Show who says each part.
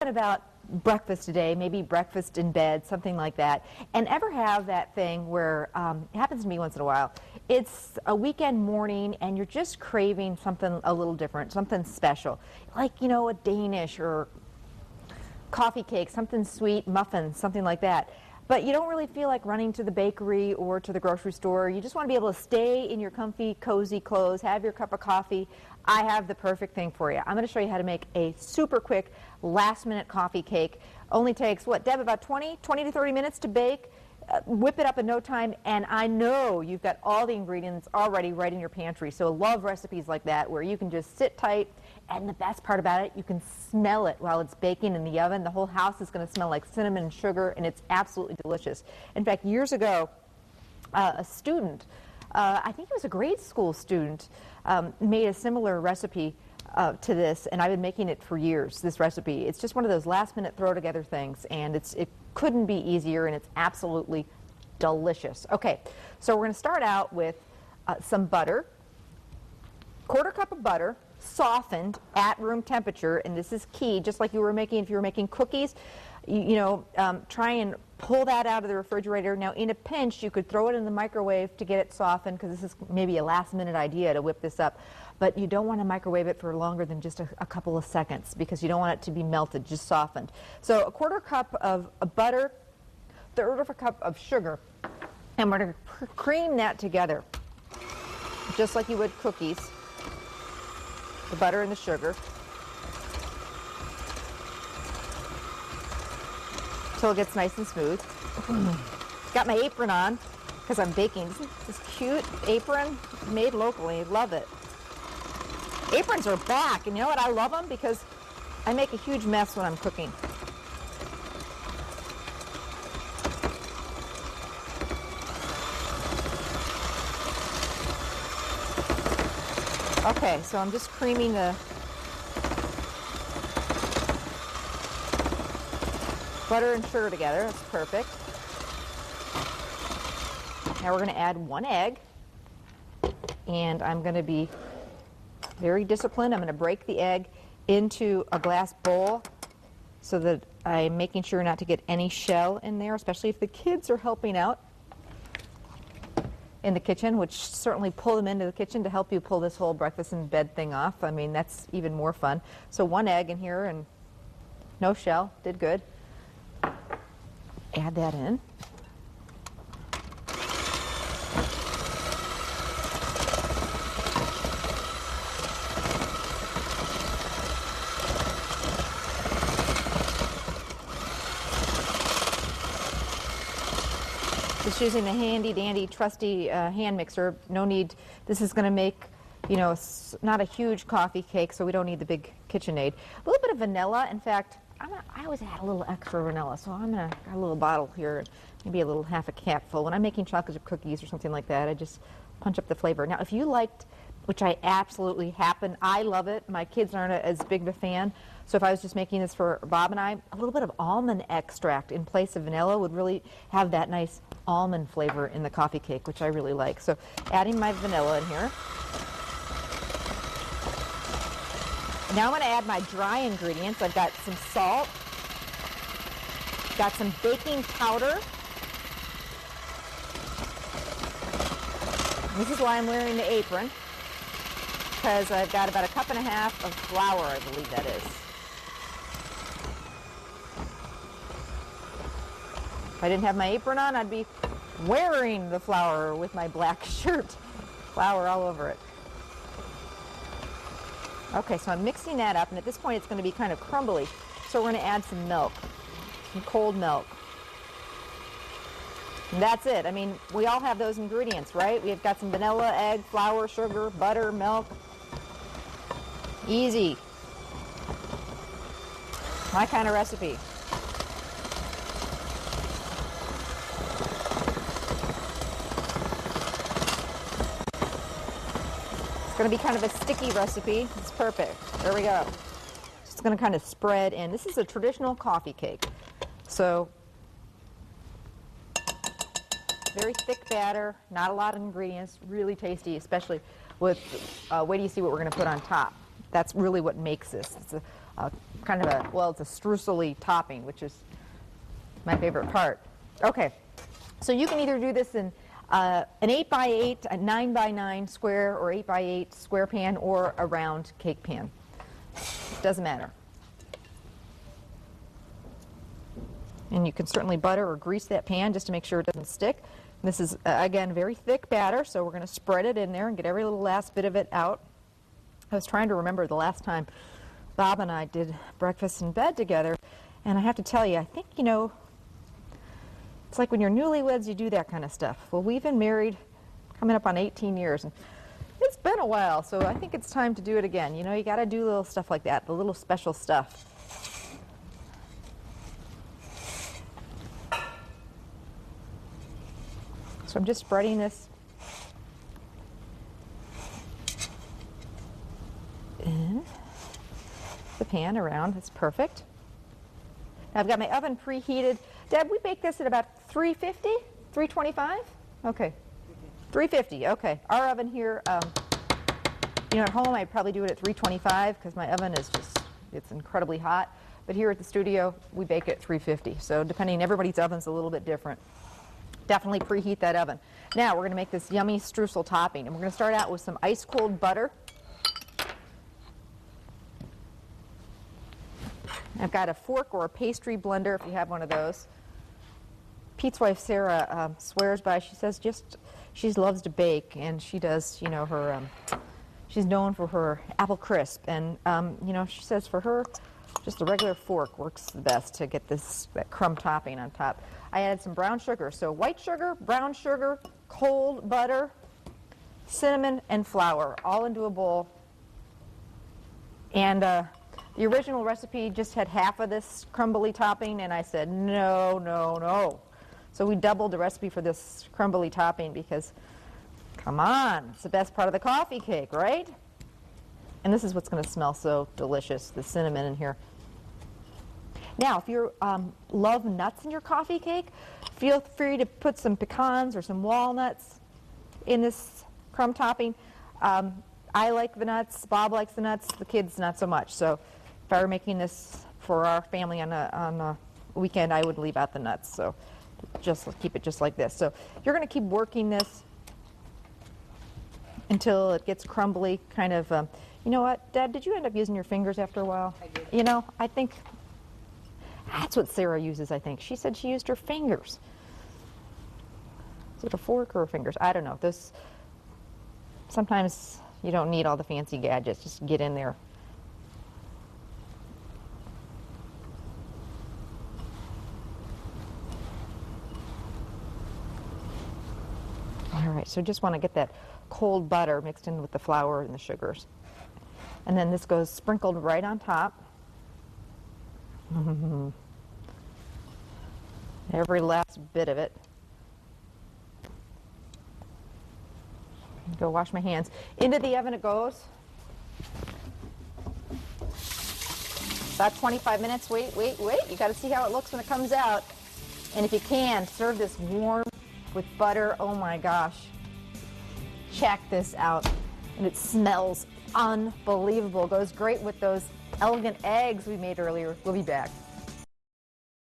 Speaker 1: About breakfast today, maybe breakfast in bed, something like that, and ever have that thing where it happens to me once in a while. It's a weekend morning and you're just craving something a little different, something special, like, you know, a Danish or coffee cake, something sweet, muffins, something like that. But you don't really feel like running to the bakery or to the grocery store. You just want to be able to stay in your comfy, cozy clothes, have your cup of coffee. I have the perfect thing for you. I'm going to show you how to make a super quick last-minute coffee cake. Only takes, what, Deb, about 20 to 30 minutes to bake. Whip it up in no time, and I know you've got all the ingredients already right in your pantry. So I love recipes like that where you can just sit tight, and the best part about it, you can smell it while it's baking in the oven. The whole house is going to smell like cinnamon and sugar, and it's absolutely delicious. In fact, years ago, a student, I think he was a grade school student, made a similar recipe to this, and I've been making it for years, this recipe. It's just one of those last-minute throw-together things, and it couldn't be easier, and it's absolutely delicious. Okay, so we're going to start out with some butter, quarter cup of butter, softened at room temperature, and this is key, just like you were making if you were making cookies. Try and pull that out of the refrigerator. Now, in a pinch, you could throw it in the microwave to get it softened, because this is maybe a last-minute idea to whip this up. But you don't want to microwave it for longer than just a couple of seconds, because you don't want it to be melted, just softened. So a quarter cup of butter, third of a cup of sugar, and we're going to cream that together, just like you would cookies, the butter and the sugar, until it gets nice and smooth. Got my apron on because I'm baking. This cute apron made locally. Love it. Aprons are back, and you know what? I love them because I make a huge mess when I'm cooking. Okay, so I'm just creaming the butter and sugar together. That's perfect. Now we're going to add 1 egg, and I'm going to be very disciplined. I'm going to break the egg into a glass bowl so that I'm making sure not to get any shell in there, especially if the kids are helping out in the kitchen, which certainly pull them into the kitchen to help you pull this whole breakfast in bed thing off. I mean, that's even more fun. So 1 egg in here and no shell. Did good. Add that in. Just using the handy dandy trusty hand mixer. No need, this is going to make, you know, not a huge coffee cake, so we don't need the big KitchenAid. A little bit of vanilla. In fact, I always add a little extra vanilla, so I'm going to got a little bottle here, maybe a little half a capful. When I'm making chocolate chip cookies or something like that, I just punch up the flavor. Now, if you liked, which I absolutely happen, I love it. My kids aren't as big of a fan. So if I was just making this for Bob and I, a little bit of almond extract in place of vanilla would really have that nice almond flavor in the coffee cake, which I really like. So adding my vanilla in here. Now I'm going to add my dry ingredients. I've got some salt, got some baking powder. This is why I'm wearing the apron, because I've got about 1.5 cups of flour, I believe that is. If I didn't have my apron on, I'd be wearing the flour with my black shirt. Flour all over it. Okay, so I'm mixing that up, and at this point it's going to be kind of crumbly. So we're going to add some milk, some cold milk. And that's it. I mean, we all have those ingredients, right? We've got some vanilla, egg, flour, sugar, butter, milk. Easy. My kind of recipe. It's going to be kind of a sticky recipe. It's perfect. There we go. It's going to kind of spread in. This is a traditional coffee cake. So very thick batter, not a lot of ingredients, really tasty, especially with, wait till you see what we're going to put on top. That's really what makes this. It's kind of a, well, it's a streusel-y topping, which is my favorite part. Okay, so you can either do this in an 8x8, a 9x9 square, or 8x8 square pan, or a round cake pan. Doesn't matter. And you can certainly butter or grease that pan just to make sure it doesn't stick. This is, again, very thick batter, so we're going to spread it in there and get every little last bit of it out. I was trying to remember the last time Bob and I did breakfast in bed together, and I have to tell you, I think, you know, it's like when you're newlyweds, you do that kind of stuff. Well, we've been married coming up on 18 years, and it's been a while, so I think it's time to do it again. You know, you got to do little stuff like that, the little special stuff. So I'm just spreading this in the pan around. It's perfect. Now I've got my oven preheated. Deb, we bake this at about 350, 325? Okay, 350, okay. Our oven here, you know, at home I'd probably do it at 325 because my oven is just, it's incredibly hot. But here at the studio, we bake it at 350. So depending, everybody's oven's a little bit different. Definitely preheat that oven. Now we're going to make this yummy streusel topping, and we're going to start out with some ice cold butter. I've got a fork or a pastry blender if you have one of those. Pete's wife Sarah swears by, she says she loves to bake, and she does, you know, her, she's known for her apple crisp, and you know, she says for her, just a regular fork works the best to get that crumb topping on top. I added some brown sugar, so white sugar, brown sugar, cold butter, cinnamon, and flour, all into a bowl. And the original recipe just had half of this crumbly topping, and I said, no, no, no. So we doubled the recipe for this crumbly topping because, come on, it's the best part of the coffee cake, right? And this is what's going to smell so delicious, the cinnamon in here. Now, if you love nuts in your coffee cake, feel free to put some pecans or some walnuts in this crumb topping. I like the nuts, Bob likes the nuts, the kids not so much. So if I were making this for our family on a weekend, I would leave out the nuts. So just keep it just like this. So you're going to keep working this until it gets crumbly, kind of, you know what, Dad, did you end up using your fingers after a while?
Speaker 2: I did.
Speaker 1: You know, I think that's what Sarah uses, I think. She said she used her fingers. Is it a fork or fingers? I don't know. Sometimes you don't need all the fancy gadgets. Just get in there. All right, so just want to get that cold butter mixed in with the flour and the sugars. And then this goes sprinkled right on top. Every last bit of it. Go wash my hands. Into the oven it goes. About 25 minutes. Wait. You got to see how it looks when it comes out. And if you can, serve this warm with butter. Oh my gosh. Check this out. And it smells unbelievable. Goes great with those elegant eggs we made earlier. We'll be back.